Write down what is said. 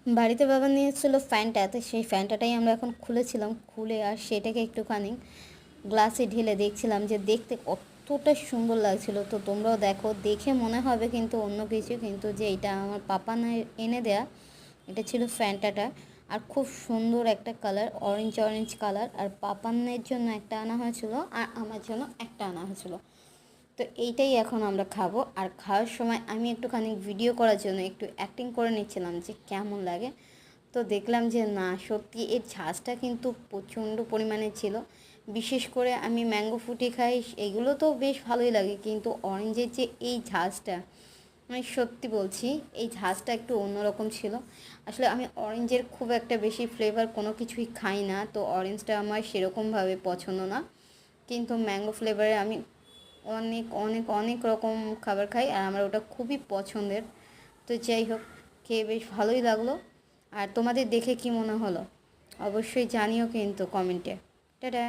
বাড়িতে বাবা নিয়ে এসেছিলো ফ্যানটা, তো সেই ফ্যানটাটাই আমরা এখন খুলেছিলাম, খুলে আর সেটাকে একটুখানি গ্লাসে ঢেলে দেখছিলাম যে দেখতে কতটা সুন্দর লাগছিল। তো তোমরাও দেখো, দেখে মনে হবে কিন্তু অন্য কিছু, কিন্তু যে এটা আমার পাপা না এনে দেয়া, এটা ছিল ফ্যানটাটা। আর খুব সুন্দর একটা কালার, অরেঞ্জ অরেঞ্জ কালার। আর পাপানের জন্য একটা আনা হয়েছিল আর আমার জন্য একটা আনা হয়েছিল। তো এইটাই এখন আমরা খাবো। আর খাওয়ার সময় আমি একটুখানি ভিডিও করার জন্য একটু অ্যাক্টিং করে নিচ্ছিলাম যে কেমন লাগে। তো দেখলাম যে না, সত্যি এর ঝাঁজটা কিন্তু প্রচণ্ড পরিমাণে ছিল। বিশেষ করে আমি ম্যাঙ্গো ফুটি খাই, এগুলো তো বেশ ভালোই লাগে, কিন্তু অরেঞ্জের যে এই ঝাঁজটা, মানে সত্যি বলছি এই ঝাঁজটা একটু অন্যরকম ছিল। আসলে আমি অরেঞ্জের খুব একটা বেশি ফ্লেভার কোনো কিছুই খাই না, তো অরেঞ্জটা আমার সেরকমভাবে পছন্দ না। কিন্তু ম্যাঙ্গো ফ্লেভারে আমি অনেক অনেক অনেক রকম খাবার খাই, আর আমার ওটা খুবই পছন্দের। তো যাই হোক, খেয়ে বেশ ভালোই লাগলো। আর তোমাদের দেখে কি মনে হলো অবশ্যই জানিও কিন্তু কমেন্টে। টাটা।